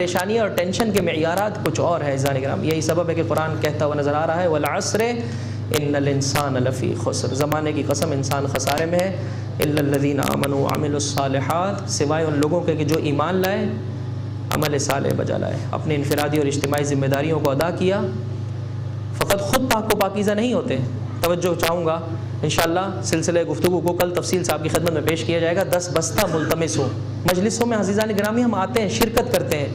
پریشانی اور ٹینشن کے معیارات کچھ اور ہے عزیزان کرام. یہی سبب ہے کہ قرآن کہتا ہوا نظر آ رہا ہے والعصر ان الانسان لفی خسر. زمانے کی قسم انسان خسارے میں ہے. الا الذین آمنوا وعملوا الصالحات, سوائے ان لوگوں کے کہ جو ایمان لائے, عمل صالح بجا لائے, اپنی انفرادی اور اجتماعی ذمہ داریوں کو ادا کیا. فقط خود پاک و پاکیزہ نہیں ہوتے. توجہ چاہوں گا انشاءاللہ سلسلہ گفتگو کو کل تفصیل سے آپ کی خدمت میں پیش کیا جائے گا. 10 بستہ ملتمس ہو مجلسوں میں عزیزان گرامی ہم آتے ہیں, شرکت کرتے ہیں,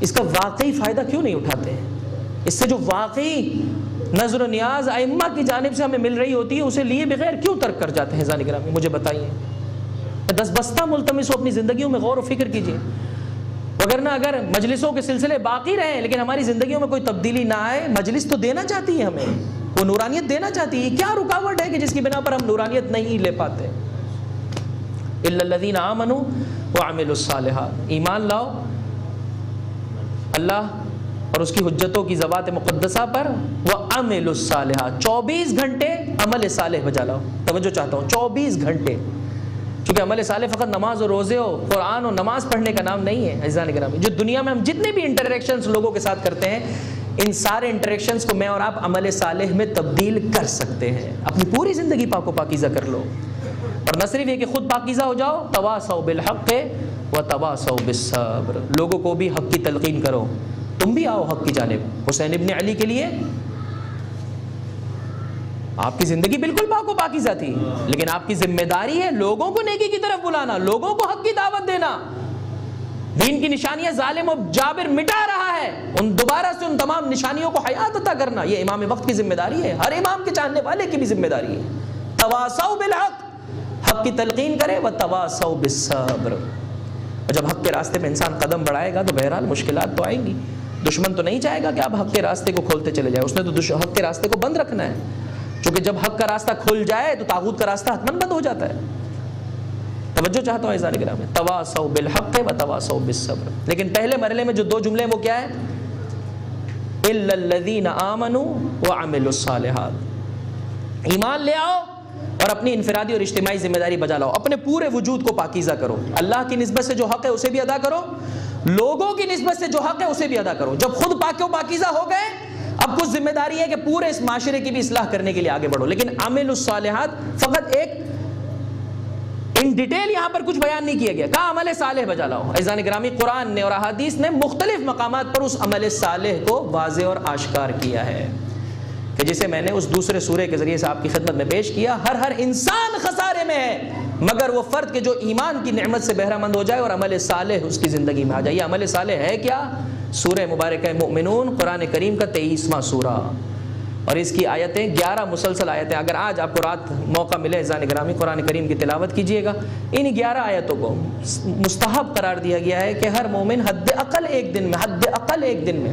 اس کا واقعی فائدہ کیوں نہیں اٹھاتے ہیں؟ اس سے جو واقعی نظر و نیاز ائمہ کی جانب سے ہمیں مل رہی ہوتی ہے اسے لیے بغیر کیوں ترک کر جاتے ہیں عزیزان گرامی؟ مجھے بتائیے. 10 بستہ ملتمس ہو, اپنی زندگیوں میں غور و فکر کیجیے. وگرنہ اگر مجلسوں کے سلسلے باقی رہیں لیکن ہماری زندگیوں میں کوئی تبدیلی نہ آئے, مجلس تو دینا چاہتی ہے ہمیں, وہ نورانیت دینا چاہتی ہے, کیا رکاوٹ ہے کہ جس کی بنا پر ہم نورانیت نہیں لے پاتے؟ الا الذین آمنوا وعملوا الصالحات, ایمان لاؤ اللہ اور اس کی حجتوں کی ذوات مقدسہ پر, وعملوا الصالحات, 24 گھنٹے عمل صالح بجا لاؤ. توجہ چاہتا ہوں, 24 گھنٹے. چونکہ عمل صالح فقط نماز اور روزے ہو, قرآن اور نماز پڑھنے کا نام نہیں ہے عزیزان گرامی. جو دنیا میں ہم جتنے بھی انٹریکشنز لوگوں کے ساتھ کرتے ہیں, ان سارے انٹریکشنز کو میں اور آپ عمل صالح میں تبدیل کر سکتے ہیں. اپنی پوری زندگی پاک و پاکیزہ کر لو, اور نہ صرف یہ کہ خود پاکیزہ ہو جاؤ, تواصوا بالحق وتواصوا بالصبر, لوگوں کو بھی حق کی تلقین کرو. تم بھی آؤ حق کی جانب. حسین ابن علی کے لیے آپ کی زندگی بالکل پاک و پاکیزہ تھی, لیکن آپ کی ذمہ داری ہے لوگوں کو نیکی کی طرف بلانا, لوگوں کو حق کی دعوت دینا. دین کی نشانیاں ظالم و جابر مٹا رہا ہے, ان دوبارہ سے ان تمام نشانیوں کو حیات عطا کرنا یہ امام وقت کی ذمہ داری ہے, ہر امام کے چاہنے والے کی بھی ذمہ داری ہے. تواصوا بالحق, حق کی تلقین کرے, وتواصوا بالصبر. اور جب حق کے راستے میں انسان قدم بڑھائے گا تو بہرحال مشکلات تو آئیں گی. دشمن تو نہیں چاہے گا کہ آپ حق کے راستے کو کھولتے چلے جائیں, اس نے تو حق کے راستے کو بند رکھنا ہے. چونکہ جب حق کا راستہ کھل جائے تو طاغوت کا راستہ حتماً بند ہو جاتا ہے. توجہ چاہتا ہوں عزیزان گرامی, تواصوا بالحق وتواصوا بالصبر. لیکن پہلے مرحلے میں جو 2 جملے ہیں وہ کیا ہے؟ الا الذین آمنوا وعملوا الصالحات. ایمان لے آؤ اور اپنی انفرادی اور اجتماعی ذمہ داری بجا لاؤ. اپنے پورے وجود کو پاکیزہ کرو. اللہ کی نسبت سے جو حق ہے اسے بھی ادا کرو, لوگوں کی نسبت سے جو حق ہے اسے بھی ادا کرو. جب خود پاک و پاکیزہ ہو گئے, اب کچھ ذمہ داری ہے کہ پورے اس معاشرے کی بھی اصلاح کرنے کے لیے آگے بڑھو. لیکن عمل الصالحات فقط ایک ان ڈیٹیل یہاں پر کچھ بیان نہیں کیا گیا. کہا عمل صالح بجا لاؤ. عزیزان گرامی, قرآن نے اور احادیث نے مختلف مقامات پر اس عمل صالح کو واضح اور آشکار کیا ہے کہ جسے میں نے اس دوسرے سورے کے ذریعے سے آپ کی خدمت میں پیش کیا. ہر انسان خسارے میں ہے مگر وہ فرد کہ جو ایمان کی نعمت سے بہرہ مند ہو جائے اور عمل صالح اس کی زندگی میں آ جائے. یہ عمل صالح ہے کیا؟ سورہ مبارکہ مؤمنون, قرآن کریم کا 23واں سورہ, اور اس کی آیتیں 11 مسلسل آیتیں. اگر آج آپ کو رات موقع ملے عزیزان گرامی, قرآن کریم کی تلاوت کیجئے گا. ان 11 آیتوں کو مستحب قرار دیا گیا ہے کہ ہر مومن حد اقل ایک دن میں